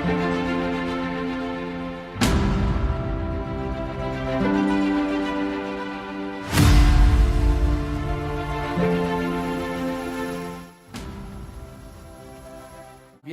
We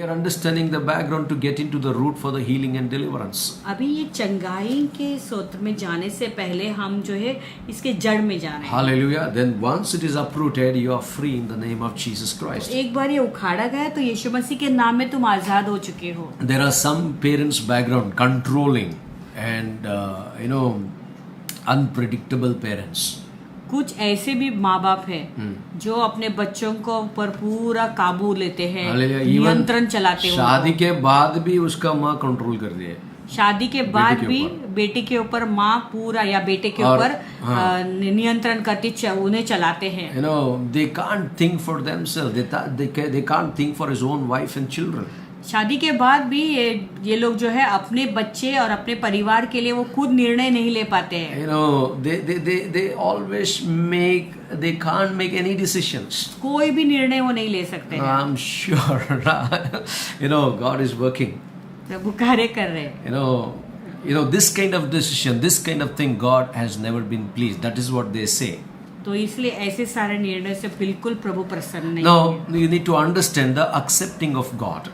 are understanding the background to get into the root for the healing and deliverance. अभी ये चंगाई के सूत्र में जाने से पहले हम जो है इसके जड़ में जा रहे हैं. Hallelujah. Then once it is uprooted, you are free in the name of Jesus Christ. एक बार ये उखाड़ा गया तो यीशु मसीह के नाम में तुम आजाद हो चुके हो. There are some parents' background controlling and unpredictable parents. कुछ ऐसे भी माँ बाप हैं जो अपने बच्चों को ऊपर पूरा काबू लेते हैं, Hallelujah. नियंत्रण चलाते हैं. शादी के बाद भी उसका माँ कंट्रोल कर दिए. शादी के बाद भी बेटे के ऊपर माँ पूरा या बेटे के ऊपर नियंत्रण करती उन्हें चलाते हैं. They can't think for themselves. They can't think for his own wife and children. शादी के बाद भी ये लोग जो है अपने बच्चे और अपने परिवार के लिए वो खुद निर्णय नहीं ले पाते हैं. They always they can't make any decisions. कोई भी निर्णय वो नहीं ले सकते हैं. I'm sure God is working. प्रभु कार्य कर रहे हैं. This kind of decision, this kind of thing, God has never been pleased. That is what they say. तो इसलिए ऐसे सारे निर्णय से बिल्कुल प्रभु प्रसन्न नहीं. Now you need to understand the accepting of God.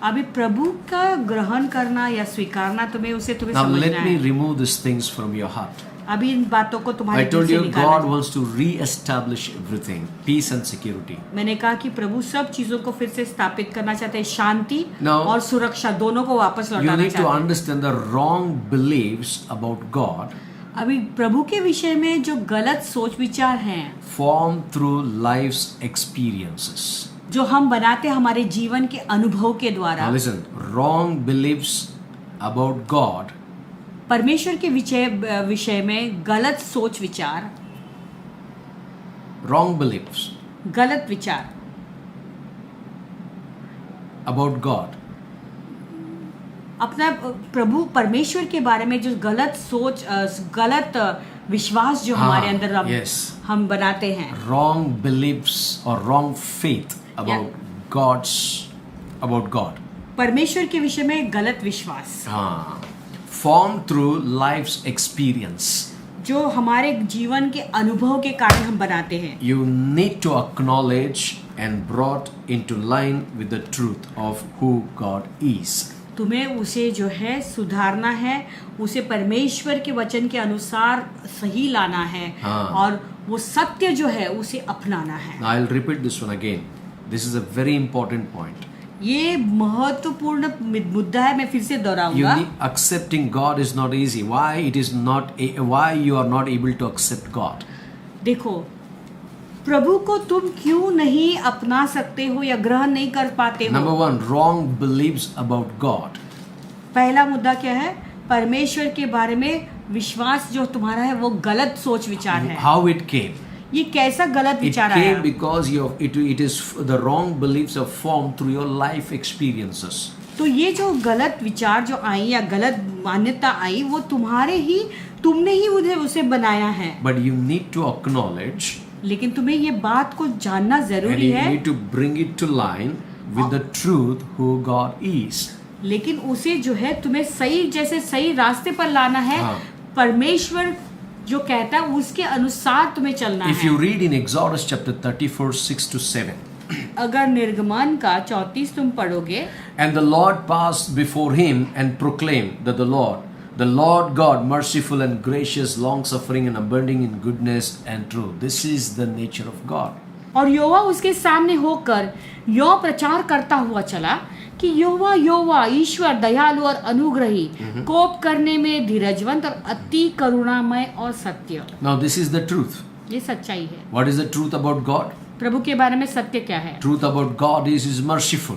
अभी प्रभु का ग्रहण करना या स्वीकारना तुम्हें Now समझना let me है. remove these things from your heart. अभी इन बातों को तुम्हारे I दिल told से you निकालना God है. wants to re-establish everything, peace and security. मैंने कहा कि प्रभु सब चीजों को फिर से स्थापित करना चाहते हैं, शांति Now, और सुरक्षा दोनों को वापस You लौटाना need to चाहते हैं. understand the wrong beliefs about God अभी प्रभु के विषय में जो गलत सोच विचार हैं formed through life's experiences. जो हम बनाते हैं हमारे जीवन के अनुभव के Now द्वारा. listen, wrong beliefs about God परमेश्वर के विषय में गलत सोच विचार, wrong beliefs गलत विचार about God अपना प्रभु परमेश्वर के बारे में जो गलत सोच, गलत विश्वास जो हमारे अंदर हम बनाते हैं. wrong beliefs or wrong faith about God परमेश्वर के विषय में गलत विश्वास formed through life's experience. जो हमारे जीवन के अनुभव के कारण हम बनाते हैं. You need to acknowledge and brought into line with the truth of who God is. तुम्हें उसे जो है सुधारना है, उसे परमेश्वर के वचन के अनुसार सही लाना है और वो सत्य जो है उसे अपनाना है. Now I'll repeat this one again. This is a very important point. ये महत्वपूर्ण मुद्दा है, मैं फिर से दोहराऊंगा. Accepting God is not easy. Why you are not able to accept God? देखो, प्रभु को तुम क्यों नहीं अपना सकते हो या ग्रहण नहीं कर पाते हो? Number one, wrong beliefs about God. पहला मुद्दा क्या है? परमेश्वर के बारे में विश्वास जो तुम्हारा है वो गलत सोच विचार है. How it came? ये कैसा गलत विचार आया? It came because it is the wrong beliefs are formed through your life experiences. तो ये जो गलत विचार जो आई या गलत मान्यता आई वो तुमने ही उसे बनाया है. But you need to acknowledge. लेकिन तुम्हें ये बात को जानना जरूरी है. And you need to bring it to line with the truth who God is. लेकिन उसे जो है तुम्हें सही रास्ते पर लाना है. परमेश्वर जो कहता है उसके अनुसार तुम्हें चलना है. If you read in Exodus chapter 34, 6-7. अगर निर्गमन का 34 तुम पढ़ोगे. And the Lord passed before him and proclaimed that the Lord God, merciful and gracious, long-suffering and abounding in goodness and truth. This is the nature of God. और यहोवा उसके सामने होकर यो प्रचार करता हुआ चला कि यहोवा ईश्वर दयालु और अनुग्रही, कोप करने में धीरजवंत और अति करुणामय और सत्य. Now this is the truth. ये सच्चाई है. What is the truth about God? प्रभु के बारे में सत्य क्या है? Truth about God is merciful.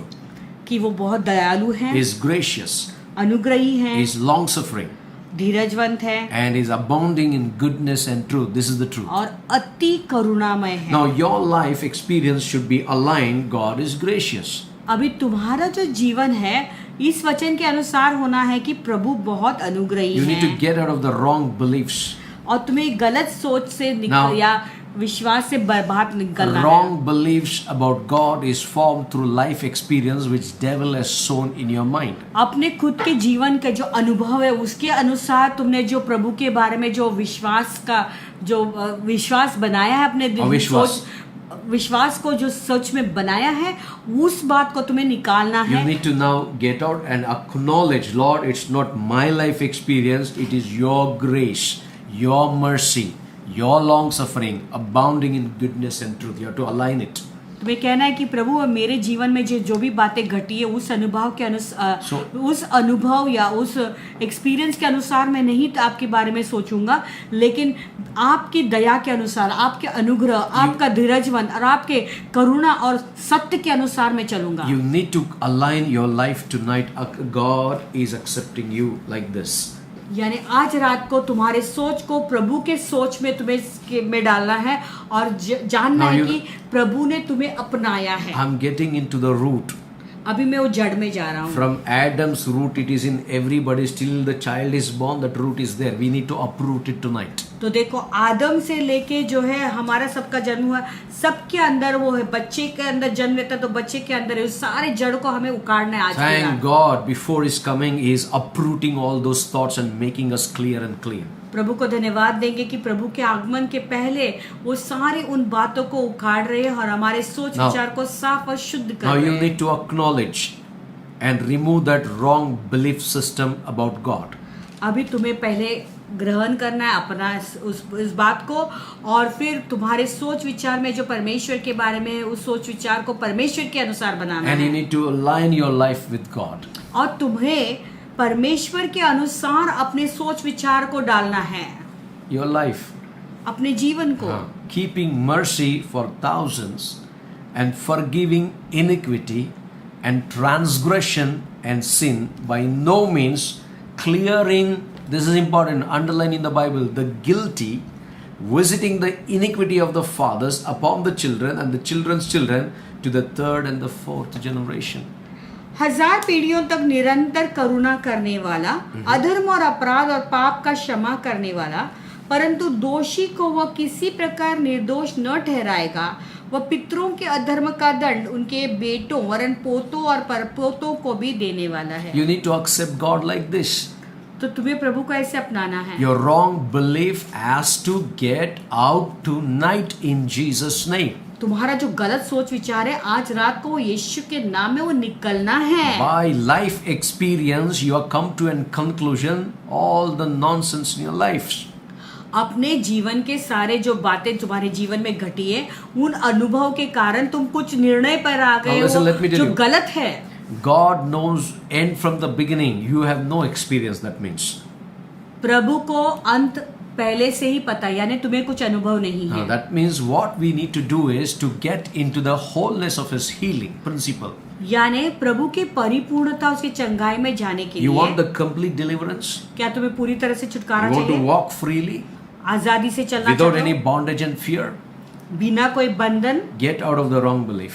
कि वो बहुत दयालु है. Is gracious. अनुग्रही है. Is long-suffering. धीरजवंत है. And is abounding in goodness and truth. This is the truth. और अति करुणामय है. Now your life experience should be aligned. God is gracious. अभी तुम्हारा जो जीवन है इस वचन के अनुसार होना है कि प्रभु बहुत अनुग्रही है. You need to get out of the wrong beliefs. और तुम्हें गलत सोच से या विश्वास से बाहर निकलना है। Wrong beliefs about God is formed through life experience which devil has sown in your mind. अपने खुद के जीवन का जो अनुभव है उसके अनुसार तुमने जो प्रभु के बारे में जो विश्वास का जो विश्वास बनाया है अपने दिल में, विश्वास को जो सच में बनाया है उस बात को तुम्हें निकालना You है। need to now get out and acknowledge, Lord, it's not my life experience, it is your grace, your mercy, your long suffering, abounding in goodness and truth. You have to align it. तुम्हें कहना है कि प्रभु मेरे जीवन में जो भी बातें घटी है उस अनुभव के उस अनुभव या उस एक्सपीरियंस के अनुसार मैं नहीं आपके बारे में सोचूंगा, लेकिन आपकी दया के अनुसार, आपके अनुग्रह, आपका धीरजवंत और आपके करुणा और सत्य के अनुसार मैं चलूंगा। You need to align your life tonight. God is accepting you like this. यानी आज रात को तुम्हारे सोच को प्रभु के सोच में तुम्हें में डालना है और जानना है कि प्रभु ने तुम्हें अपनाया है। I'm getting into the root. अभी मैं वो जड़ में जा रहा हूँ। From Adam's root, it is in everybody. Still the child is born, that root is there. We need to uproot it tonight. तो देखो आदम से लेके जो है हमारा सबका जन्म हुआ, सबके अंदर वो है, बच्चे के अंदर जन्म लेता तो बच्चे के अंदर है, उस सारे जड़ को हमें उखाड़ना है आज के रात। Thank God, before His coming, He is uprooting all those thoughts and making us clear and clean. प्रभु को धन्यवाद देंगे कि प्रभु के आगमन के पहले वो सारी उन बातों को उखाड़ रहे हैं और हमारे सोच विचार को साफ और शुद्ध कर Now रहे you हैं। need to acknowledge and remove that wrong belief system about God. अभी तुम्हें पहले ग्रहण करना है अपना उस बात को, और फिर तुम्हारे सोच विचार में जो परमेश्वर के बारे में उस सोच विचार को परमेश्वर के अनुसार बनाना And you है, need to align your life with God. और तुम्हें परमेश्वर के अनुसार अपने सोच विचार को डालना है, Your life. अपने जीवन को। Keeping mercy for thousands and forgiving iniquity and transgression and sin, by no means clearing, this is important, underline in the Bible, the guilty, visiting the iniquity of the fathers upon the children and the children's children to the third and the fourth generation. 1000 पीढ़ियों तक निरंतर करुणा करने वाला, अधर्म और अपराध और पाप का क्षमा करने वाला, परंतु दोषी को वह किसी प्रकार निर्दोष न ठहराएगा। वह पितरों के अधर्म का दंड उनके बेटों वरन पोतों और परपोतों को भी देने वाला है। You need to accept God like this. तो तुम्हें प्रभु को ऐसे अपनाना है। Your wrong belief has to get out tonight in Jesus' name. तुम्हारा जो गलत सोच विचार है आज रात को वो यीशु के नाम में वो निकलना है। By life experience, you have come to a conclusion all the nonsense in your lives. अपने जीवन के सारे जो बातें तुम्हारे जीवन में घटी है उन अनुभव के कारण तुम कुछ निर्णय पर आ गए Now listen, let me हो tell जो you. गलत है। God knows end from the beginning. You have no experience, that means. प्रभु को अंत पहले से ही पता, यानी तुम्हें कुछ अनुभव नहीं Now है। that means what we need to do is to get into the wholeness of His healing principle. यानी प्रभु के परिपूर्णता उसके चंगाई में जाने के You want लिए the complete deliverance? क्या तुम्हें पूरी तरह से छुटकारा You want to चाहिए? walk freely आजादी से चलना without चाहते any हो? bondage and fear? बिना कोई बंधन, Get out of the wrong belief.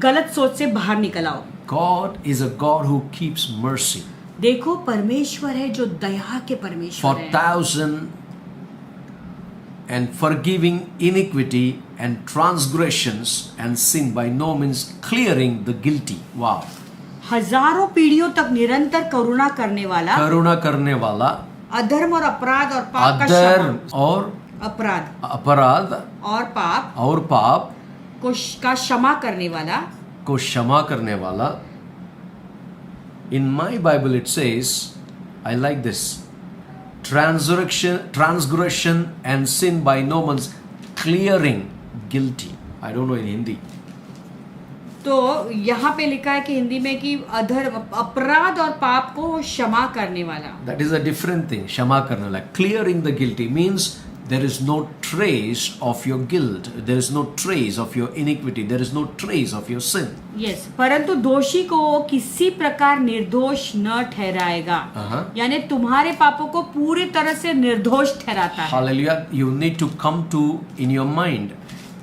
गलत सोच से बाहर निकल आओ। God is a God who keeps mercy. देखो परमेश्वर है जो दया के For परमेश्वर है, thousand and forgiving iniquity and transgressions and sin, by no means clearing the guilty. Wow. हजारों पीढ़ियों तक निरंतर करुणा करने वाला, करुणा करने वाला, अधर्म और अपराध और पाप का अधर्म क्षमा, और अपराध और पाप को का क्षमा करने वाला। क्षमा करने वाला. In my Bible it says, I like this, transgression and sin by no means clearing guilty. I don't know in Hindi. तो यहाँ पे लिखा है कि हिंदी में कि अधर्म, अपराध और पाप को क्षमा करने वाला। That is a different thing. क्षमा करने वाला. Clearing the guilty means there is no trace of your guilt. There is no trace of your iniquity. There is no trace of your sin. Yes, परंतु दोषी को वो किसी प्रकार निर्दोष न ठहराएगा। यानी तुम्हारे पापों को पूरी तरह से निर्दोष ठहराता है। Hallelujah. You need to come to in your mind.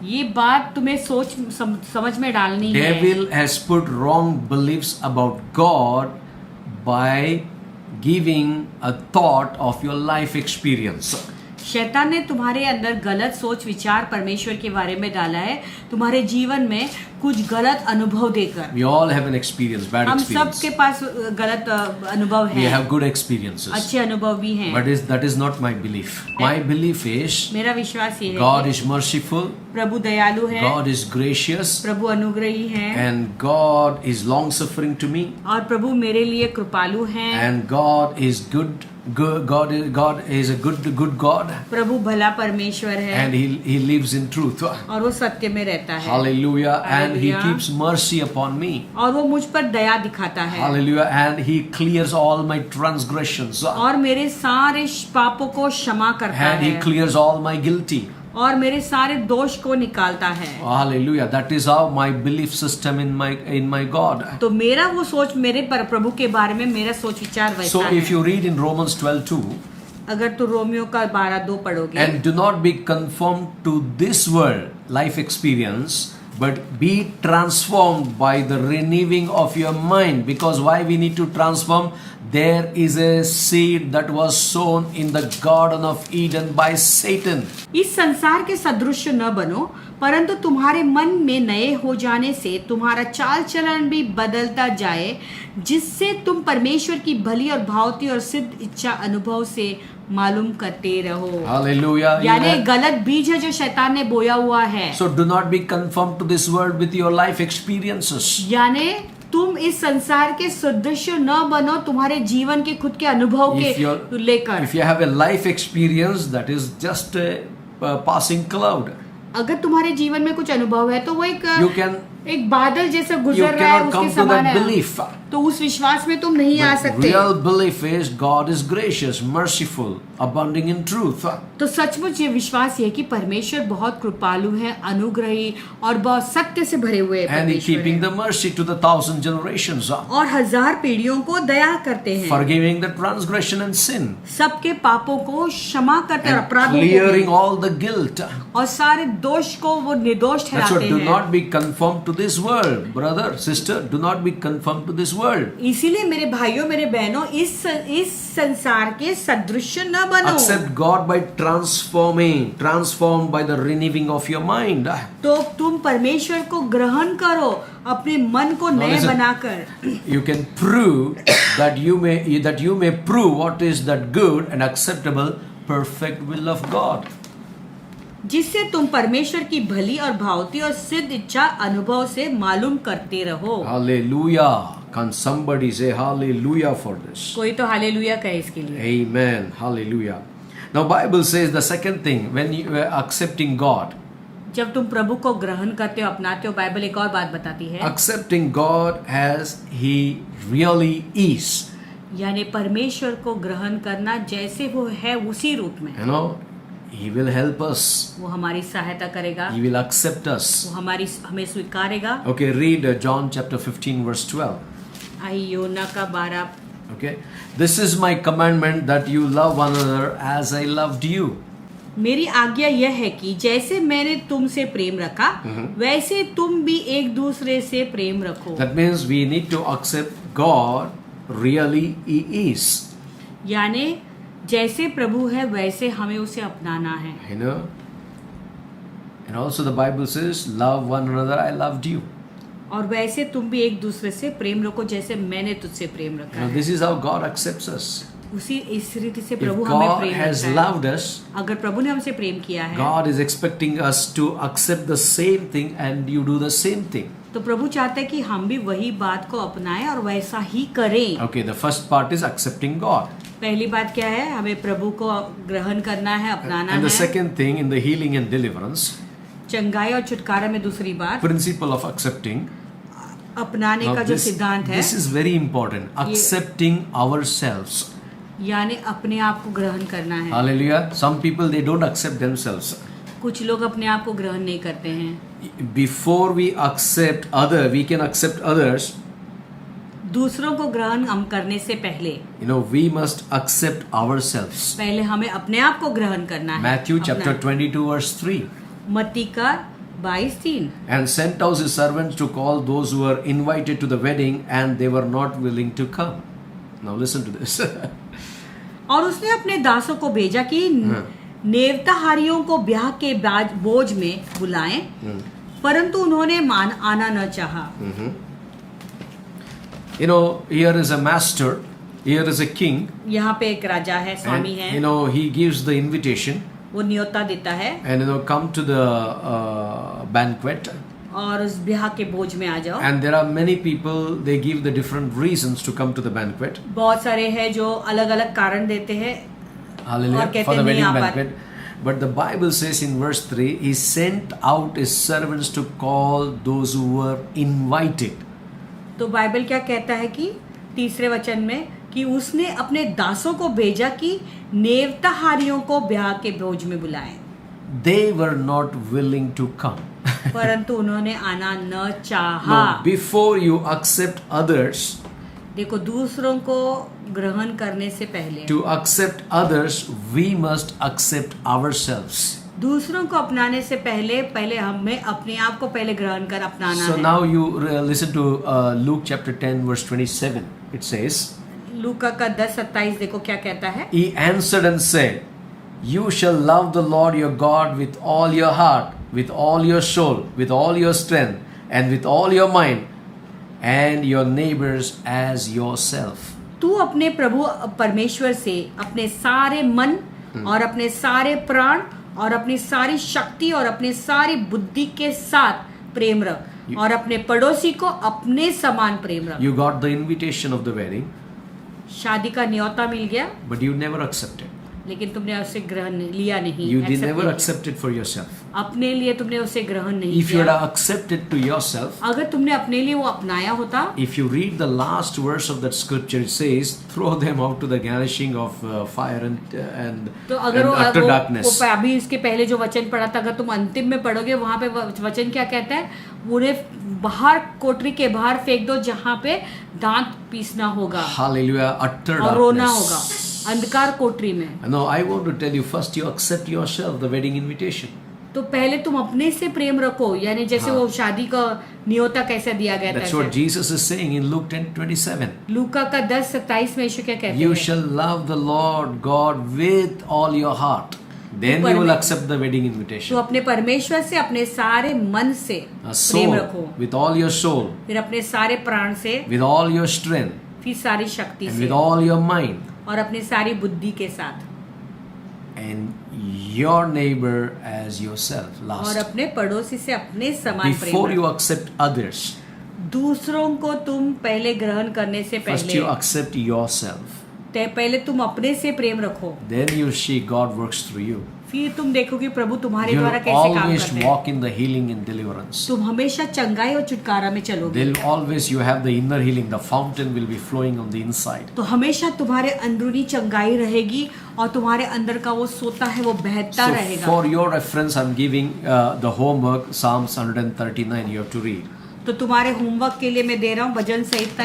ये बात तुम्हें सोच समझ में डालनी है। Devil has put wrong beliefs about God by giving a thought of your life experience. शैतान ने तुम्हारे अंदर गलत सोच विचार परमेश्वर के बारे में डाला है, तुम्हारे जीवन में कुछ गलत अनुभव देकर। We all have an experience, bad हम experience. सबके पास गलत अनुभव We है, have good experiences. अच्छे अनुभव भी हैं। But that is not my belief. My belief is मेरा विश्वास ये है God कि is merciful, प्रभु दयालु है, God is gracious, प्रभु अनुग्रही है, and God is long suffering to me, और प्रभु मेरे लिए कृपालु हैं, and God is good. God is a good God, प्रभु भला परमेश्वर है, and He lives in truth. और वो सत्य में रहता है। Hallelujah! And He Hallelujah. keeps mercy upon me. और वो मुझ पर दया दिखाता है, Hallelujah! And He clears all my transgressions, और मेरे सारे पापों को क्षमा करता and He है, clears all my guilty. और मेरे सारे दोष को निकालता है। Hallelujah! That is how my belief system in my God. तो मेरा वो सोच, मेरे पर प्रभु के बारे में मेरा सोच विचार वैसा So है। if you read in Romans 12:2, अगर तू रोमियो का 12:2 पढ़ोगे, and do not be conformed to this world life experience, but be transformed by the renewing of your mind. Because why we need to transform? There is a seed that was sown in the Garden of Eden by Satan. इस संसार के सदृश न बनो, परंतु तुम्हारे मन में नए हो जाने से तुम्हारा चाल चलन भी बदलता जाए, जिससे तुम परमेश्वर की भली और भावती और सिद्ध इच्छा अनुभव से मालूम करते रहो। Hallelujah! यानी गलत बीज है जो शैतान ने बोया हुआ है। So do not be conformed to this world with your life experiences. यानी तुम इस संसार के सदृश्य न बनो, तुम्हारे जीवन के खुद के अनुभव के लेकर। If you have a life experience, that is just a passing cloud. अगर तुम्हारे जीवन में कुछ अनुभव है तो वो एक बादल जैसा You गुजर रहा है, cannot come उसके to समान that है। belief. तो उस विश्वास में तुम नहीं आ But सकते। real belief is God is gracious, merciful, abounding in truth. तो सचमुच ये विश्वास ये है कि परमेश्वर बहुत कृपालु है, अनुग्रही और बहुत सत्य से भरे हुए And He परमेश्वर keeping हैं। the mercy to the 1,000 generations. और 1000 पीढ़ियों को दया करते हैं, Forgiving the transgression and sin. सबके पापों को क्षमा करते हैं, And अपराधों को clearing भी, all the guilt. और सारे दोष को वो निर्दोष That's ठहराते what, do हैं। not be conformed to this world. Brother, sister, do not be conformed to this world. इसीलिए मेरे भाइयों मेरे बहनों, इस संसार के सदृश न बनो। Accept God by transformed by the renewing of your mind. तो तुम परमेश्वर को ग्रहण करो, अपने मन को नए listen. बनाकर। You can prove that you may prove what is that good and acceptable, perfect will of God. जिससे तुम परमेश्वर की भली और भावती और सिद्ध इच्छा अनुभव से मालूम करते रहो। Hallelujah. Can somebody say hallelujah for this? कोई तो हालेलुया कहे इसके लिए। Amen. Hallelujah. Now Bible says the second thing, when you are accepting God, जब तुम प्रभु को ग्रहण करते हो, अपनाते हो, बाइबल एक और बात बताती है, accepting God as He really is. यानी परमेश्वर को ग्रहण करना जैसे वो है उसी रूप में। You know, He will help us. वो हमारी सहायता करेगा, He will accept us. वो हमें स्वीकारेगा। Okay, read John chapter 15 verse 12. आई योना का 12। Okay, this is my commandment that you love one another as I loved you. मेरी आज्ञा यह है कि जैसे मैंने तुमसे प्रेम रखा, वैसे तुम भी एक दूसरे से प्रेम रखो। That means we need to accept God really He is. यानी जैसे प्रभु है वैसे हमें उसे अपनाना है। You know, and also the Bible says, love one another, I loved you. और वैसे तुम भी एक दूसरे से प्रेम रखो जैसे मैंने तुझसे प्रेम You रखा know, है। this is how God accepts us. उसी इस रीति से If प्रभु हमें God प्रेम has रखता है। loved us, अगर प्रभु ने हमसे प्रेम किया है, God is expecting us to accept the same thing and you do the same thing. तो प्रभु चाहता है कि हम भी वही बात को अपनाएं और वैसा ही करें। Okay, the first part is accepting God. पहली बात क्या है? हमें प्रभु को ग्रहण करना है, अपनाना And the है। second thing in the healing and deliverance, चंगाई और छुटकारा में दूसरी बात, principle of accepting. अपनाने Now का जो सिद्धांत है, this is very important. Accepting ourselves. यानी अपने आप को ग्रहण करना है। Hallelujah. Some people, they don't accept themselves. कुछ लोग अपने आप को ग्रहण नहीं करते हैं। Before we we can accept others. दूसरों को ग्रहण हम करने से पहले, You know, we must accept ourselves. पहले हमें अपने आप को ग्रहण करना है। Matthew chapter अपना- 22 verse 3. मत्ती का 22:3। And sent out his servants to call those who were invited to the wedding, and they were not willing to come. Now listen to this. और उसने अपने दासों को भेजा कि नेवताहारियों को ब्याह के बोझ में बुलाएं, परंतु उन्होंने आना न चाहा। You know, here is a master, here is a king, यहाँ पे एक राजा है, and स्वामी है, you know, he gives the invitation, वो न्योता देता है and you know, come to the banquet. और उस ब्याह के बोझ में आ जाओ। And there are many people, they give the different reasons to come to the banquet. बहुत सारे हैं जो अलग अलग कारण देते हैं Hallelujah. और कहते For the नहीं wedding आ पा banquet. But the Bible says in verse 3, he sent out his servants to call those who were invited. तो बाइबल क्या कहता है कि तीसरे वचन में कि उसने अपने दासों को भेजा कि नेवताहारियों को ब्याह के भोज में बुलाएं, They were not willing to come. परंतु उन्होंने आना न चाहा। No, before you accept others, देखो, दूसरों को ग्रहण करने से पहले, to accept others, we must accept ourselves. दूसरों को अपनाने से पहले हमें अपने आप को पहले ग्रहण कर अपनाना So है। now you listen to Luke chapter 10 verse 27. It says, लूका का 10:27 देखो क्या कहता है। he answered and said, you shall love the Lord your God with all your heart, with all your soul, with all your strength, and with all your mind, and your neighbors as yourself. तू अपने प्रभु परमेश्वर से अपने सारे मन और अपने सारे प्राण और अपनी सारी शक्ति और अपनी सारी बुद्धि के साथ प्रेम रख और अपने पड़ोसी को अपने समान प्रेम रख। You got the invitation of the wedding, शादी का न्योता मिल गया, but you never accepted. लेकिन तुमने उसे ग्रहण लिया नहीं। You did accept never नहीं accept it for yourself. किया। अपने लिए तुमने उसे ग्रहण नहीं If you किया। had accepted to yourself, अगर तुमने अपने लिए वो अपनाया होता, if you read the last verse of that scripture, it says, throw them out to the garnishing of fire and तो अगर utter darkness. अभी इसके पहले जो वचन पढ़ा था, अगर तुम अंतिम में पढ़ोगे वहां पे वचन क्या कहता है, उन्हें बाहर कोठरी के बाहर फेंक दो जहां पे दांत पीसना होगा Hallelujah, utter और रोना होगा darkness. अंधकार कोठरी में। No, I want to tell you, first you accept yourself the wedding invitation. तो पहले तुम अपने से प्रेम रखो, यानी जैसे वो शादी का न्योता कैसे दिया गया That's था। what Jesus is saying in Luke 10:27. लूका का 10:27 में यीशु क्या कहते You हैं, shall love the Lord God with all your heart. Then you will accept the wedding तो invitation. अपने परमेश्वर से अपने सारे मन से प्रेम Soul, रखो, with all your soul, फिर अपने सारे प्राण से, with all your strength, फिर सारी शक्ति and से with all your mind, और अपनी सारी बुद्धि के साथ, and your neighbor as yourself. और Last. अपने पड़ोसी से अपने समान प्रेम Before you रखो। accept others, दूसरों को तुम पहले ग्रहण करने से first पहले you accept yourself. पहले तुम अपने से प्रेम रखो, Then you see God works through you. फिर तुम देखोगे प्रभु तुम्हारे You द्वारा will कैसे काम always करते हैं। walk in the healing and deliverance. तुम हमेशा चंगाई और छुटकारा में चलोगे, They'll always you have the inner healing. The fountain will be flowing on the inside. तो हमेशा तुम्हारे अंदरूनी चंगाई रहेगी और तुम्हारे अंदर का वो सोता है वो बहता So रहेगा। for your reference, I'm giving the homework Psalms 139. You have to read. तो तुम्हारे होमवर्क के लिए मैं दे रहा हूँ भजन संहिता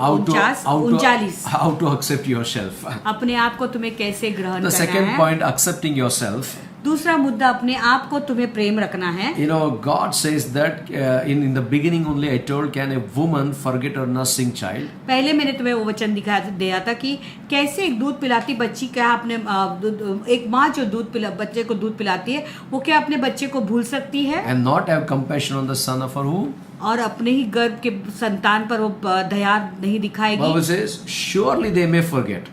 How 139। how to accept yourself. अपने आप को तुम्हें कैसे ग्रहण The करना second है। point, accepting yourself. दूसरा मुद्दा, अपने आप को तुम्हें प्रेम रखना है। You know, God says that in the beginning only I told, can a woman forget her nursing child? पहले मैंने तुम्हें वो वचन दिया था कि कैसे एक दूध पिलाती बच्ची क्या अपने एक माँ जो बच्चे को दूध पिलाती है वो क्या अपने बच्चे को भूल सकती है And not have compassion on the son of her womb? और अपने ही गर्भ के संतान पर वो दया नहीं दिखाएगी। Bible says, surely they may forget.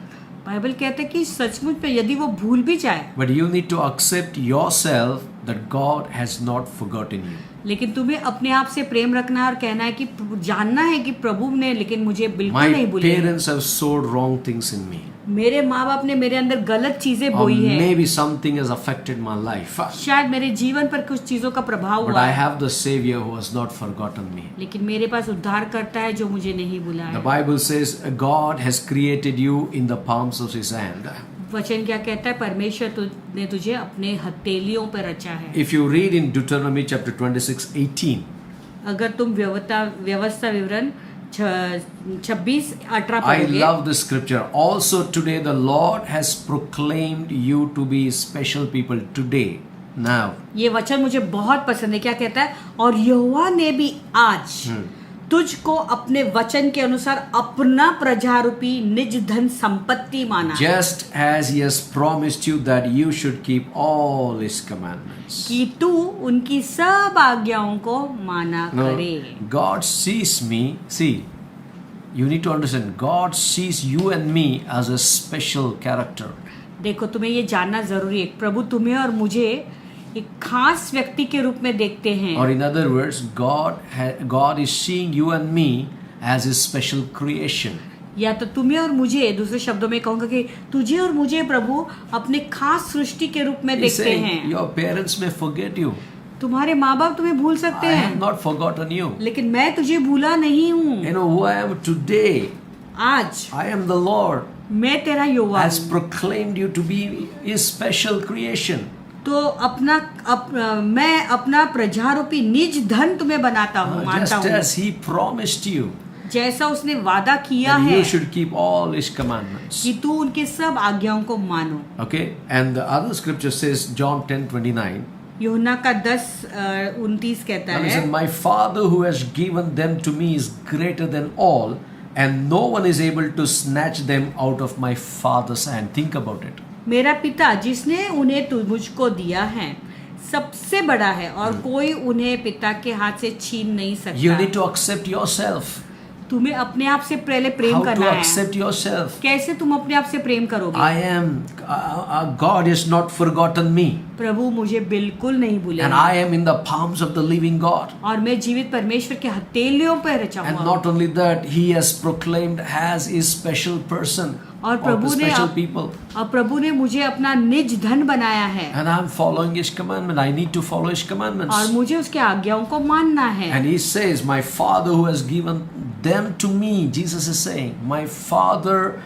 Bible कहते हैं कि सचमुच में यदि वो भूल भी जाए, But you need to accept yourself that God has not forgotten you. लेकिन तुम्हें अपने आप से प्रेम रखना है और कहना है कि जानना है कि प्रभु ने लेकिन मुझे बिल्कुल My नहीं भूले। parents have sowed wrong things in me. मेरे माँ बाप ने मेरे अंदर गलत चीजें Or बोई है, maybe something has affected my life. शायद मेरे जीवन पर कुछ चीजों का प्रभाव But हुआ I है, have the Savior who has not forgotten me. लेकिन मेरे पास उद्धार करता है जो मुझे नहीं भूला The है। Bible says God has created you in the palms of His hand. वचन क्या कहता है, परमेश्वर ने तुझे अपने हथेलियों पर रचा है। If you read in Deuteronomy chapter 26:18, अगर तुम व्यवस्था विवरण 26:18 I पढ़ोगे, love this scripture. Also today the Lord has proclaimed you to be special people today. Now. ये वचन मुझे बहुत पसंद है। क्या कहता है, और यहोवा ने भी आज तुझको अपने वचन के अनुसार अपना प्रजारूपी निज धन संपत्ति माना है, just as he has promised you that you should keep all his commandments. कि तू उनकी सब आज्ञाओं को माना No, करे। God sees me. See, you need to understand. God sees you and me as a special character. देखो, तुम्हें ये जानना जरूरी है, प्रभु तुम्हें और मुझे एक खास व्यक्ति के रूप में देखते हैं। Or in other words, God is seeing you and me as his special creation. या तो तुम्हें और मुझे, दूसरे शब्दों में कहूंगा कि तुझे और मुझे प्रभु अपने खास सृष्टि के रूप में He's देखते saying, हैं। your parents may forget you. तुम्हारे माँ बाप तुम्हें भूल सकते I हैं, have not forgotten you. लेकिन मैं तुझे भूला नहीं हूँ। You know who I am today? आज I am the Lord. मैं तेरा यहोवा Has हूँ। proclaimed you to be his special creation. तो मैं अपना प्रजारूपी निज धन तुम्हें बनाता हूँ, मानता Just हूँ, as he promised you जैसा उसने वादा किया that है you should keep all his commandments. कि तू उनके सब आज्ञाओं को मानो। Okay, and the other scripture says, John 10:29. यूहन्ना का 10:29 कहता Now है, listen, my Father who has given them to me is greater than all, and no one is able to snatch them out of my Father's hand. Think about it. मेरा पिता जिसने उन्हें मुझको दिया है सबसे बड़ा है और कोई उन्हें पिता के हाथ से छीन नहीं You सकता। need to accept yourself. तुम्हें अपने आप से पहले प्रेम How to करना है। accept yourself? कैसे तुम अपने आप से प्रेम करोगे? I am, God has not forgotten me, प्रभु मुझे बिल्कुल नहीं and भूलेगा I am in the palms of the living God. और मैं जीवित परमेश्वर के हथेलियों पर रचा And हुआ not only that, he has proclaimed as his special person और or the प्रभु ने special people. और प्रभु ने मुझे अपना निज धन बनाया है And I'm following his commandment. I need to follow his commandments. और मुझे उसके आज्ञाओं को मानना है। And he says, my Father who has given them to me, Jesus is saying, my Father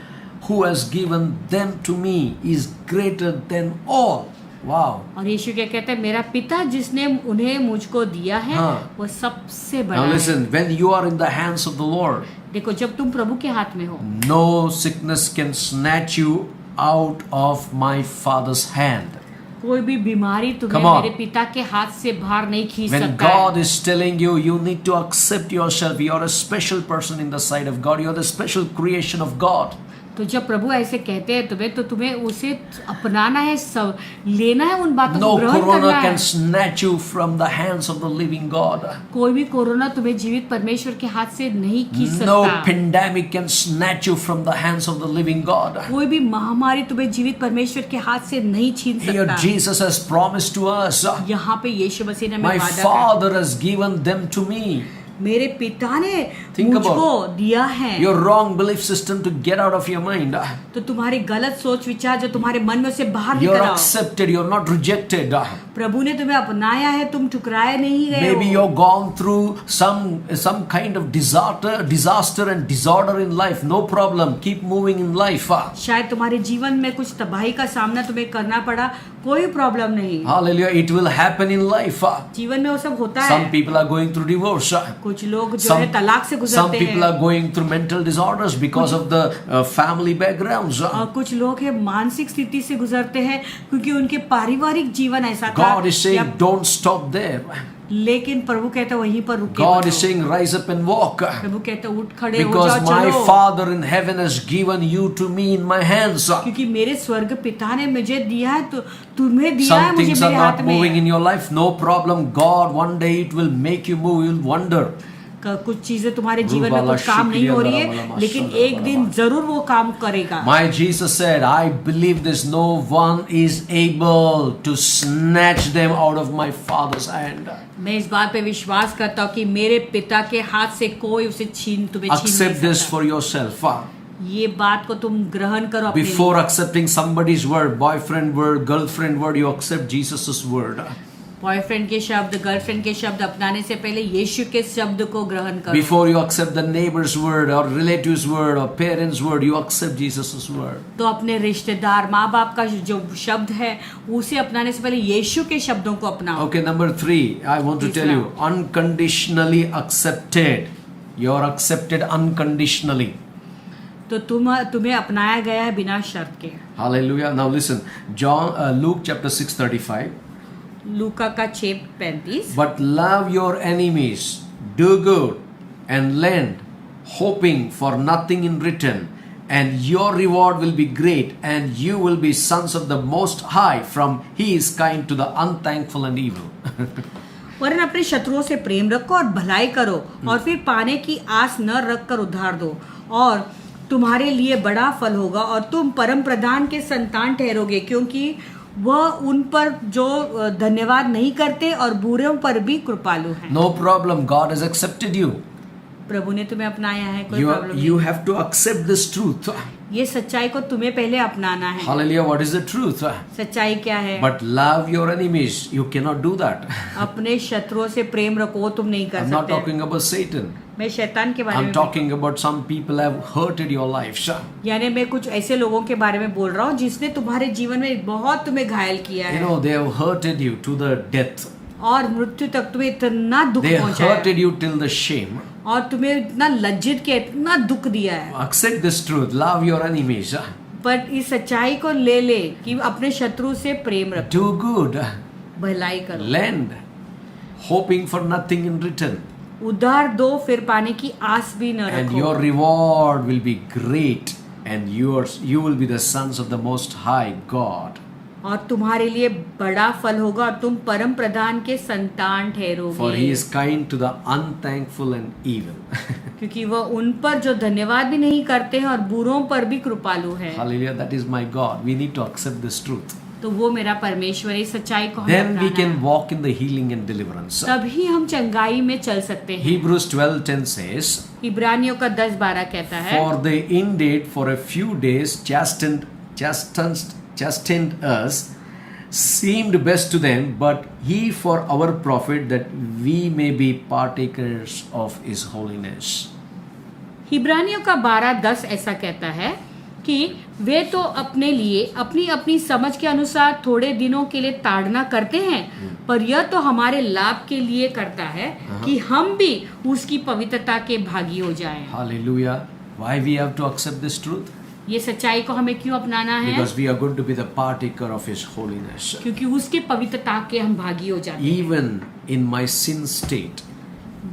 who has given them to me is greater than all. Wow. और यीशु क्या कहता है, मेरा पिता जिसने उन्हें मुझको दिया है हाँ। वो सबसे बड़ा Now है। listen, when you are in the hands of the Lord, देखो, जब तुम प्रभु के हाथ में हो, no sickness can snatch you out of my Father's hand. कोई भी बीमारी तुम्हें Come on. मेरे पिता के हाथ से बाहर नहीं खींच When सकता है। God is telling you, you need to accept yourself. You are a special person in the sight of God. You are the special creation of God. तो जब प्रभु ऐसे कहते हैं तुम्हें, तो तुम्हें उसे अपनाना है, सब लेना है, उन बातों No को ग्रहण corona करना है। can snatch you from the hands of the living God. कोई भी कोरोना तुम्हें जीवित परमेश्वर के हाथ से नहीं खींच No सकता। pandemic can snatch you from the hands of the living God. कोई भी महामारी तुम्हें जीवित परमेश्वर के हाथ से नहीं छीन Here सकता। Jesus has promised to us, यहाँ पे यीशु मसीह ने हमें my वादा Father has given them to me. मेरे पिता ने Think मुझको दिया है। Your wrong belief system to get out of your mind. तो तुम्हारी गलत सोच विचार जो तुम्हारे मन में से बाहर You're निकल आओ। accepted. You're not rejected. प्रभु ने तुम्हें अपनाया है, तुम ठुकराए नहीं गए Maybe हो। you've gone through some kind of disaster and disorder in life. No problem. Keep moving in life. शायद तुम्हारे जीवन में कुछ तबाही का सामना तुम्हें करना पड़ा, कोई प्रॉब्लम नहीं। Hallelujah. It will happen in life. जीवन में वो सब होता Some है। people are going through divorce. कुछ लोग जो है तलाक से Some गुजरते people हैं are going through mental disorders because of the family backgrounds. और कुछ लोग है मानसिक स्थिति से गुजरते हैं क्योंकि उनके पारिवारिक जीवन ऐसा था। God is saying, don't stop there. लेकिन प्रभु कहता है वहीं पर रुके God मत is हो। saying, rise up and walk. प्रभु कहते हैं उठ खड़े हो Because जाओ, my चलो। Father in heaven has given you to me in my hands. क्योंकि मेरे स्वर्ग पिता ने मुझे दिया है, तो तुम्हें दिया है Some मुझे things are मेरे not हाथ moving में। in your life. No problem. God, one day it will make you move. You'll wonder. कुछ चीजें तुम्हारे जीवन में कुछ काम नहीं हो रही है, लेकिन एक दिन जरूर वो काम करेगा। My Jesus said, I believe this. No one is able to snatch them out of my Father's hand. मैं इस बात पे विश्वास करता हूँ कि मेरे पिता के हाथ से कोई उसे तुम्हें छीन Accept नहीं this सकता। for yourself. ये बात को तुम ग्रहण करो अपने लिए। Before accepting somebody's word, boyfriend word, girlfriend word, you accept Jesus' word. Boyfriend के शब्द, गर्लफ्रेंड के शब्द अपनाने से पहले यीशु के शब्द को ग्रहण करो। Before you accept the neighbor's word or relative's word or parents' word, you accept Jesus' word. तो अपने रिश्तेदार, माँ बाप का जो शब्द है उसे अपनाने से पहले यीशु के शब्दों को अपनाओ। Okay, number 3, I want to tell you, unconditionally accepted. You are accepted unconditionally. तो तुम्हें अपनाया गया है बिना शर्त के। Hallelujah. Now listen, Luke chapter 6:35. लूका का 6:35। But love your enemies, do good, and lend, hoping for nothing in return, and your reward will be great, and you will be sons of the Most High, from He is kind to the unthankful and evil. वरन अपने शत्रुओं से प्रेम रखो और भलाई करो, और फिर पाने की आस न रखकर उधार दो, और तुम्हारे लिए बड़ा फल होगा, और तुम परम प्रधान के संतान ठहरोगे, क्योंकि वह उन पर जो धन्यवाद नहीं करते और बुरों पर भी कृपालु हैं। No problem, God has accepted you. प्रभु ने तुम्हें अपनाया है, कोई प्रॉब्लम You नहीं। have to accept this truth. ये सच्चाई को तुम्हें पहले अपनाना है। Hallelujah, what is the truth? सच्चाई क्या है? But love your enemies, you cannot do that. अपने शत्रुओं से प्रेम रखो, वो तुम नहीं कर I'm not सकते। talking about Satan. मैं शैतान के बारे I'm में talking about some people have hurted your lives. यानी मैं कुछ ऐसे लोगों के बारे में बोल रहा हूँ जिसने तुम्हारे जीवन में बहुत तुम्हें घायल किया You है, know, they have hurted you to the death. और मृत्यु तक तुम्हें इतना दुख They पहुंचाया hurted you till the shame. और तुम्हें इतना लज्जित किया, इतना दुख दिया है। Accept this truth. Love your enemies. पर इस सच्चाई को ले कि अपने शत्रु से प्रेम रखो, Do good. भलाई करो, Lend. Hoping for nothing in return. उधार दो, फिर पाने की आस भी न And रखो, your reward will be great. And you will be the sons of the Most High God. और तुम्हारे लिए बड़ा फल होगा, और तुम परम प्रधान के संतान For He ठहरोगे, is kind to the unthankful and evil. क्योंकि वह उन पर जो धन्यवाद भी नहीं करते हैं और बुरों पर भी कृपालु है। Hallelujah. That is my God. We need to accept this truth. तो वो मेरा परमेश्वर है, इस सच्चाई को हमें Then we अपनाना can है। walk in the healing and deliverance. तभी हम चंगाई में चल सकते हैं। Hebrews 12:10 says, इब्रानियों का 10:12 कहता है, For they indeed for a few days chastened us, seemed best to them, but He for our profit, that we may be partakers of His holiness. इब्रानियों का 12:10 ऐसा कहता है कि वे तो अपने लिए अपनी अपनी समझ के अनुसार थोड़े दिनों के लिए ताड़ना करते हैं, पर यह तो हमारे लाभ के लिए करता है कि हम भी उसकी पवित्रता के भागी हो जाएं। Hallelujah. Why we have to accept this truth? ये सच्चाई को हमें क्यों अपनाना है? Because we are going to be the partaker of His holiness. क्योंकि उसके पवित्रता के हम भागी हो जाते हैं। Even in my sin state,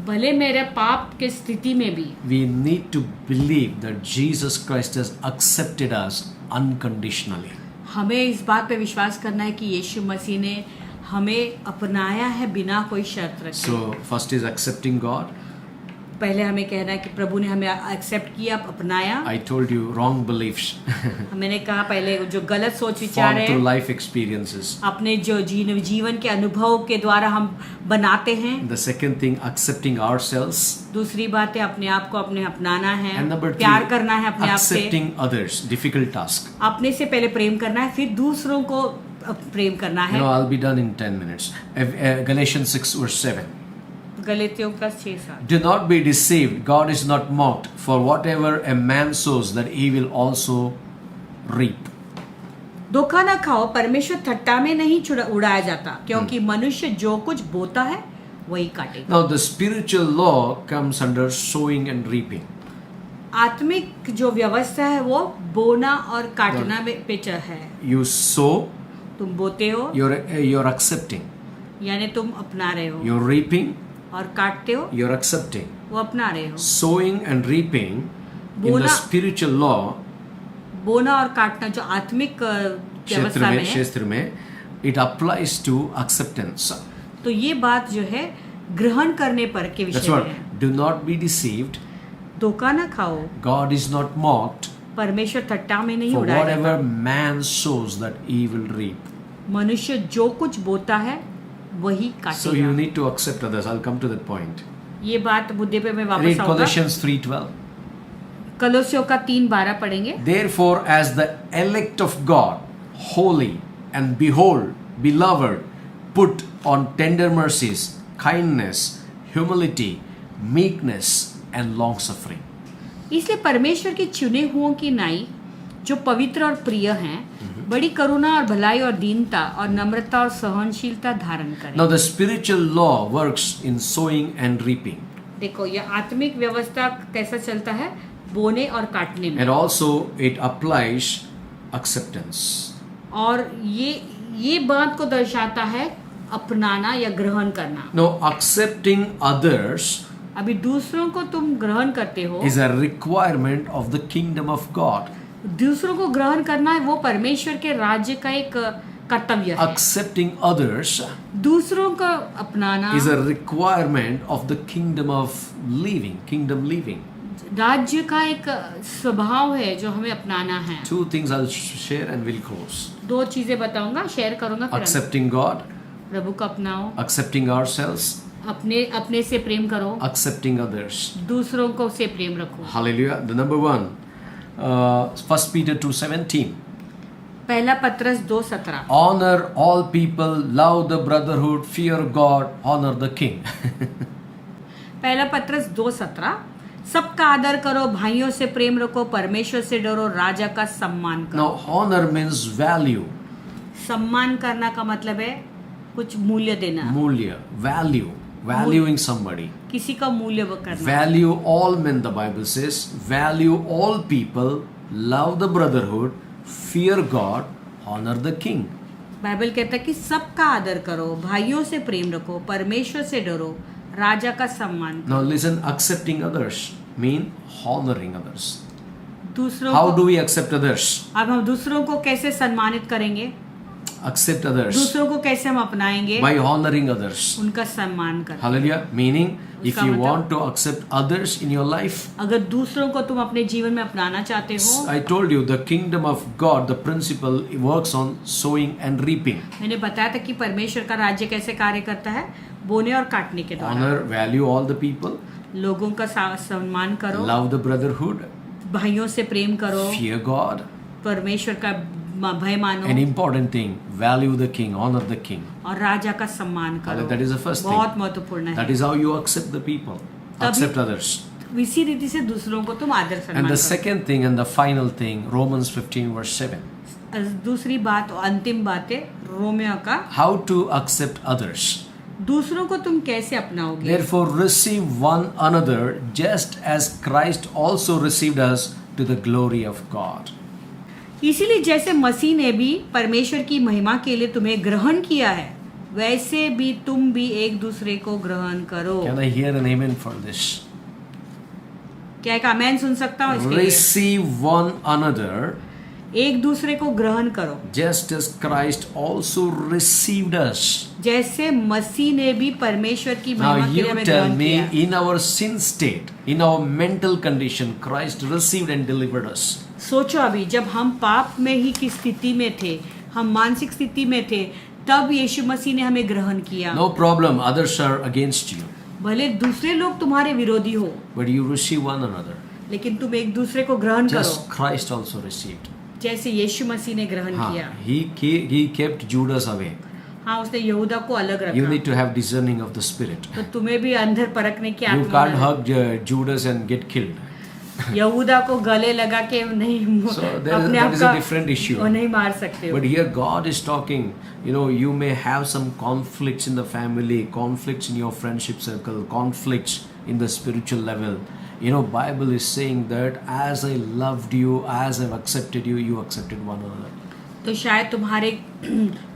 भले मेरे पाप के स्थिति में भी we need to believe that Jesus Christ has accepted us unconditionally. हमें इस बात पे विश्वास करना है कि यीशु मसीह ने हमें अपनाया है बिना कोई शर्त रखे। So first is accepting God. पहले हमें कहना है कि प्रभु ने हमें एक्सेप्ट किया, अपनाया। I told you wrong beliefs मैंने कहा पहले जो गलत सोच विचार formed through है life experiences. अपने जो जीवन के अनुभव के द्वारा हम बनाते हैं। The second thing, accepting ourselves. दूसरी बात है अपने आप को अपनाना है, And number प्यार three, करना है अपने आप से, accepting others. Difficult task. अपने से पहले प्रेम करना है, फिर दूसरों को प्रेम करना You है। know, I'll be done in 10 minutes. Galatians 6:7. गलतियों का 6:7। Do not be deceived. God is not mocked. For whatever a man sows, that he will also reap. धोखा ना खाओ, परमेश्वर ठट्टा में नहीं उड़ाया जाता, क्योंकि मनुष्य जो कुछ बोता है वही काटेगा। Now the spiritual law comes under sowing and reaping. आत्मिक जो व्यवस्था है वो बोना और काटना में पेच है। You sow, तुम बोते हो you're accepting. यानी तुम अपना रहे हो, You're reaping, और काटते हो you're accepting. वो अपना रहे हो। Sowing and reaping in the बोना- spiritual law बोना और काटना जो आत्मिक व्यवस्था में है, क्षेत्र में it applies to acceptance. तो ये बात जो है ग्रहण करने पर के That's विषय what. में है। Do not be deceived. धोखा ना खाओ, God is not mocked. परमेश्वर ठट्टा में नहीं For उड़ाया जाता। whatever man sows, that he will reap. मनुष्य जो कुछ बोता है वही So you काटेगा। need to accept others. I'll come to that point. ये बात मुद्दे पे मैं वापस Read आऊंगा। Colossians 3:12. कलोसियों का 3:12 पढ़ेंगे। Therefore, as the elect of God, holy, and behold, beloved, put on tender mercies, kindness, humility, meekness, and long suffering. इसलिए परमेश्वर के चुने हुओं की नाई जो पवित्र और प्रिय हैं, बड़ी करुणा और भलाई और दीनता और नम्रता और सहनशीलता धारण करें। Now, the spiritual law works in sowing and reaping, देखो ये आत्मिक व्यवस्था कैसा चलता है, बोने और काटने में, and also it applies acceptance. और ये बात को दर्शाता है अपनाना या ग्रहण करना। Now, accepting others अभी दूसरों को तुम ग्रहण करते हो, is a requirement of the kingdom of God. दूसरों को ग्रहण करना है वो परमेश्वर के राज्य का एक कर्तव्य है। Accepting others दूसरों को अपनाना is a requirement of the kingdom of kingdom living. राज्य का एक स्वभाव है जो हमें अपनाना है। Two things I'll share and we'll close. दो चीजें बताऊंगा, शेयर करूंगा, फिर Accepting God, प्रभु को अपनाओ, accepting ourselves, अपने से प्रेम करो, accepting others. दूसरों को से प्रेम रखो। Hallelujah. The number one, 1 Peter 2:17. पहला पत्रस 2:17। Honor all people, love the brotherhood, fear God, honor the king. पहला पत्रस 2:17, सबका आदर करो, भाइयों से प्रेम रखो, परमेश्वर से डरो, राजा का सम्मान करो। Now, honor means value, सम्मान करना का मतलब है कुछ मूल्य देना, mulya, value, valuing somebody. किसी का मूल्य करना। Value all men, the Bible says. Value all people, love the brotherhood, fear God, honor the king. Bible कहता है कि सबका आदर करो, भाइयों से प्रेम रखो, परमेश्वर से डरो, राजा का सम्मान करो। Now listen, accepting others mean honoring others. दूसरों How को, do we accept others? अब हम दूसरों को कैसे सम्मानित करेंगे, Accept others दूसरों को कैसे हम अपनाएंगे, by honoring others. उनका सम्मान कर। Hallelujah. Meaning, if उसका you मतलब- want to accept others in your life, अगर दूसरों को तुम अपने जीवन में अपनाना चाहते हो, I told you the kingdom of God, the principle works on sowing and reaping. मैंने बताया था कि परमेश्वर का राज्य कैसे कार्य करता है, बोने और काटने के द्वारा। Honor, value all the people, लोगों का सम्मान करो, love the brotherhood, भाइयों से प्रेम करो, fear God. परमेश्वर का भय मानो, An important thing, value the king, honor the king. और राजा का सम्मान करो। That is the first thing. बहुत महत्वपूर्ण That है। is how you accept the people, accept others. इसी रीति से दूसरों को तुम आदर And सम्मान the करो। second thing and the final thing, Romans 15 verse 7. दूसरी बात, अंतिम बात है रोमियो का, How to accept others. दूसरों को तुम कैसे अपनाओगे। Therefore receive one another just as Christ also received us to the glory of God. इसीलिए जैसे मसीह ने भी परमेश्वर की महिमा के लिए तुम्हें ग्रहण किया है, वैसे भी तुम भी एक दूसरे को ग्रहण करो। Can I hear an amen for this? क्या एक आमेन सुन सकता हूँ इसके लिए? Receive one another एक दूसरे को ग्रहण करो, just as Christ also received us. जैसे मसीह ने भी परमेश्वर की Now महिमा के लिए you हमें tell ग्रहण me, किया। in our sin state, in our mental condition, Christ received and delivered us. सोचो अभी जब हम पाप में ही की स्थिति में थे, हम मानसिक स्थिति में थे, तब यीशु मसीह ने हमें ग्रहण किया। No problem, others are against you, भले दूसरे लोग तुम्हारे विरोधी हो, but you receive one another. लेकिन तुम एक दूसरे को ग्रहण Just करो, Christ also received. जैसे यीशु मसीह ने ग्रहण किया। He kept Judas away. हाँ, उसने यहूदा को अलग You रखा। need to have discerning of the spirit. तो तुम्हें भी अंदर परखने की You आत्मा can't है। hug Judas and get killed. यहूदा को गले लगा के नहीं So there is- अपने that आप is a का different issue. वो नहीं मार सकते हो। But here God is talking, you may have some conflicts in the family, conflicts in your friendship circle, conflicts in the spiritual level. Bible is saying that as I loved you, as I've accepted you, you accepted one another. तो शायद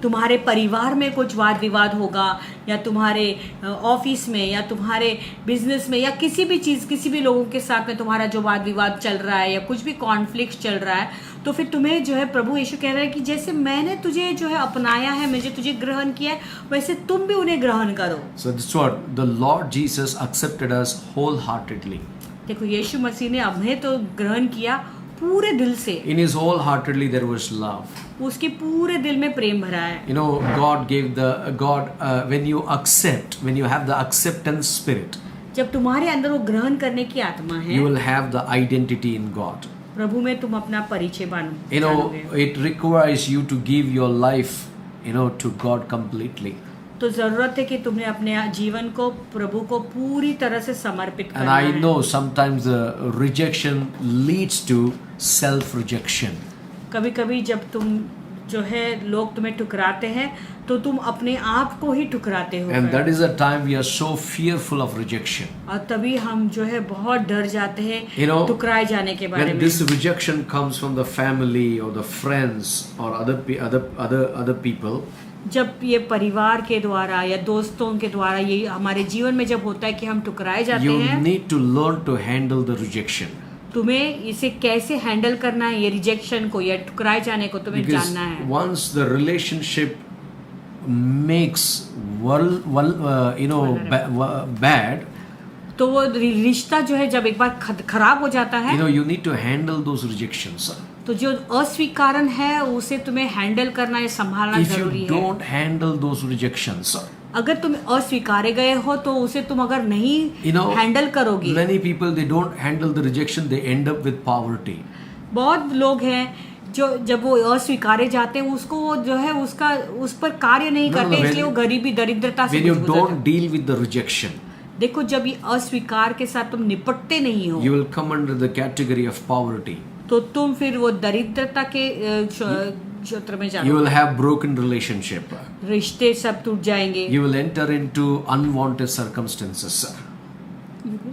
तुम्हारे परिवार में कुछ वाद विवाद होगा, या तुम्हारे ऑफिस में, या तुम्हारे बिजनेस में, या किसी भी लोगों के साथ में तुम्हारा जो वाद विवाद चल रहा है, या कुछ भी कॉन्फ्लिक्ट चल रहा है, तो फिर तुम्हें जो है प्रभु यीशु कह रहा है कि जैसे मैंने तुझे जो है अपनाया है, मुझे तुझे ग्रहण किया है, वैसे तुम भी उन्हें ग्रहण करो। So that's what the Lord Jesus accepted us wholeheartedly. देखो यीशु मसीह ने हमें तो ग्रहण किया पूरे दिल से, In His wholeheartedly there was love. उसके पूरे दिल में प्रेम भरा है। When you accept, when you have the acceptance spirit, जब तुम्हारे अंदर वो ग्रहण करने की आत्मा है, you will have the identity in God. प्रभु में तुम अपना परिचय जानोगे। It requires you to give your life, to God completely. तो जरूरत है कि तुमने अपने जीवन को प्रभु को पूरी तरह से समर्पित And करना I है। know sometimes the rejection leads to self-rejection. कभी-कभी जब तुम जो है लोग तुम्हें ठुकराते हैं, तो तुम अपने आप को ही ठुकराते हो। And that is the time we are so fearful of rejection. और तभी हम जो है बहुत डर जाते हैं ठुकराए जाने के बारे When में। this rejection comes from the family or the friends or other people, जब ये परिवार के द्वारा या दोस्तों के द्वारा ये हमारे जीवन में जब होता है कि हम ठुकराए जाते You हैं, need to learn to handle the rejection. तुम्हें इसे कैसे हैंडल करना है, ये रिजेक्शन को या ठुकराए जाने को तुम्हें Because जानना है। once the relationship makes bad, तो वो रिश्ता जो है जब एक बार खराब हो जाता है, you need to handle those rejections. तो जो अस्वीकारण है उसे तुम्हें हैंडल करना या संभालना If जरूरी you है। don't handle those rejections, अगर तुम अस्वीकारे गए हो तो उसे तुम अगर नहीं हैंडल करोगे, many people they don't handle the rejection, they end up with poverty. बहुत लोग हैं जो जब वो अस्वीकारे जाते हैं उसको वो जो है उसका उस पर कार्य नहीं करते, इसलिए वो गरीबी दरिद्रता से When you गुजरते हैं। don't deal with the rejection, देखो जब ये अस्वीकार के साथ तुम निपटते नहीं हो you will come under the category of poverty. तो तुम फिर वो दरिद्रता के क्षेत्र में You जाओगे, will have broken relationship. रिश्ते सब टूट जाएंगे, You will enter into unwanted circumstances.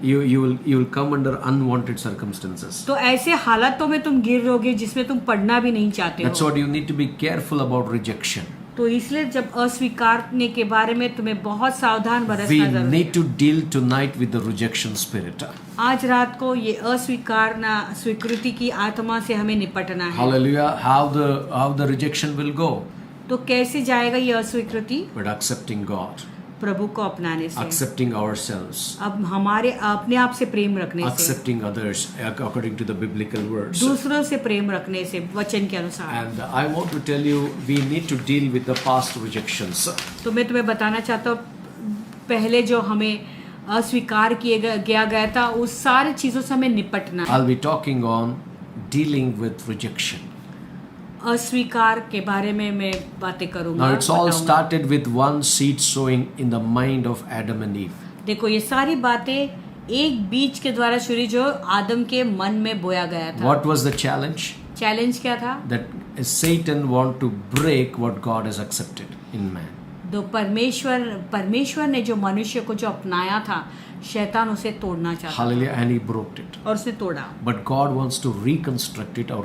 You will come under unwanted circumstances. तो ऐसे हालातों में तुम गिर रहोगे जिसमें तुम पढ़ना भी नहीं चाहते That's हो। what you need to be careful about rejection. तो इसलिए जब अस्वीकारने के बारे में तुम्हें बहुत सावधान We बरसना जरूरी है। need to deal tonight with the rejection spirit. आज रात को ये अस्वीकारना स्वीकृति की आत्मा से हमें निपटना है। Hallelujah. How the rejection will go? तो कैसे जाएगा ये अस्वीकृति? But accepting God, प्रभु को अपनाने से, accepting ourselves, अब हमारे अपने आप से प्रेम रखने से, accepting others according to the biblical words. दूसरों से प्रेम रखने से वचन के अनुसार। And I want to tell you, we need to deal with the past rejections. तो मैं तुम्हें बताना चाहता हूँ पहले जो हमें अस्वीकार किया गया था उस सारी चीजों से हमें निपटना है। I'll be talking on dealing with rejection. अस्वीकार के बारे में मैं बातें करूंगा। Now it's all बताऊंगा। started with one seed sowing in the mind of Adam and Eve. देखो ये सारी बातें एक बीज के द्वारा शुरू जो आदम के मन में बोया गया था। What was the challenge? Challenge क्या था? That Satan want to break what God has accepted in man. तो परमेश्वर ने जो मनुष्य को जो अपनाया था, शैतान उसे तोड़ना चाहता था Hallelujah. And he broke it. और उसने तोड़ा। But God wants to reconstruct it or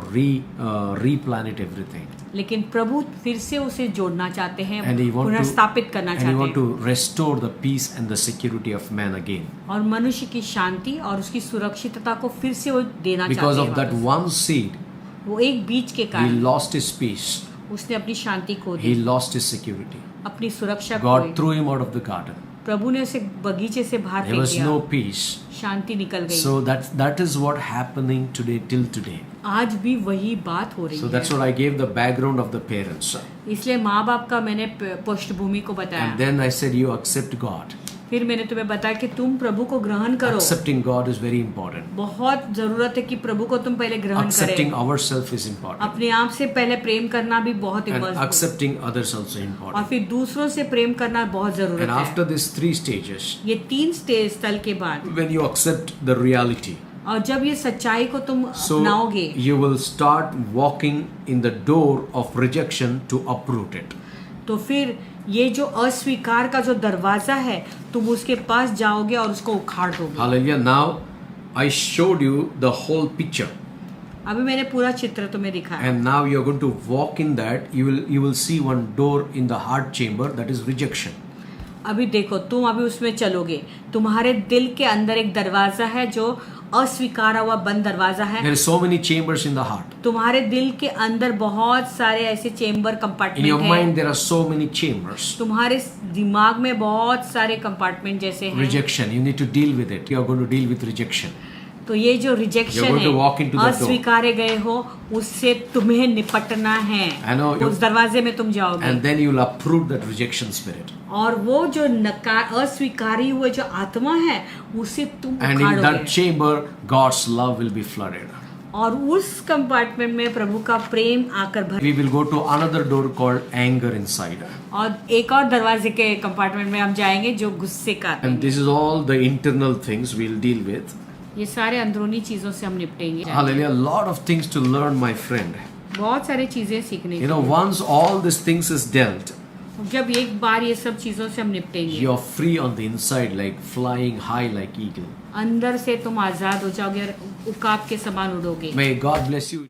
replan it everything. लेकिन प्रभु फिर से उसे जोड़ना चाहते हैं, And he want पुनर्स्थापित करना and he चाहते want हैं to restore the peace and the security of man again. और मनुष्य की शांति और उसकी सुरक्षितता को फिर से वो देना Because चाहते of हैं that वापस। one seed, वो एक बीज के he कारण lost his peace. उसने अपनी शांति खो He the, lost his security. अपनी सुरक्षा खो God the. threw him out of the garden. प्रभु ने उसे बगीचे से बाहर There फेंक was दिया, no peace. शांति निकल गई। So that is what happening today till today. आज भी वही बात हो रही So that's है। what I gave the background of the parents. इसलिए माँ बाप का मैंने पृष्ठभूमि को And बताया, then I said you accept God. फिर मैंने तुम्हें बताया कि तुम प्रभु को ग्रहण करो। Accepting God is very important. बहुत जरूरत है कि प्रभु को तुम पहले ग्रहण Accepting करें। ourselves is important. अपने आप से पहले प्रेम करना भी बहुत And important, accepting others also और important. फिर दूसरों से प्रेम करना बहुत जरूरत And है। after these 3 stages, ये 3 स्थल के बाद when you accept the reality, और जब ये सच्चाई को तुम so अपनाओगे you will start walking in the door of rejection to uproot it. तो फिर ये जो अस्वीकार का जो दरवाजा है तुम उसके पास जाओगे और उसको उखाड़ दोगे। Hallelujah. Now I showed you the whole picture. अभी मैंने पूरा चित्र तुम्हें दिखाया, And now you are going to walk in that. You will see one door in the heart chamber, that is rejection. अभी देखो तुम अभी उसमें चलोगे, तुम्हारे दिल के अंदर एक दरवाजा है जो अस्वीकारा हुआ बंद दरवाजा है। There are so many chambers in the heart. तुम्हारे दिल के अंदर बहुत सारे ऐसे chamber In your compartment mind हैं, there are so many chambers. तुम्हारे दिमाग में बहुत सारे कंपार्टमेंट जैसे हैं। Rejection, you need to deal with it. You are going to deal with rejection. तो ये जो You're rejection going to walk है, into that door. अस्वीकारे गए हो, उससे तुम्हें निपटना है। I know you- उस दरवाजे में तुम जाओगे And then you will uproot that rejection spirit. और वो जो अस्वीकारी हुए जो आत्मा है उसे तुम And in that उखाड़ोगे chamber, God's love will be flooded. और उस कंपार्टमेंट में प्रभु का प्रेम आकर भर। We will go to another door called anger inside. और एक और दरवाजे के कंपार्टमेंट में हम जाएंगे जो गुस्से का। And this is all the internal things we'll deal with. ये सारे अंदरूनी चीजों से हम निपटेंगे। Hallelujah. A lot of things to learn, my friend. बहुत सारी चीजें सीखने You know, once all these things is dealt, की। जब एक बार ये सब चीजों से हम निपटेंगे, you're free on the inside, like flying high like eagle. अंदर से तुम आजाद हो जाओगे और उकाब के समान उड़ोगे। May God bless you.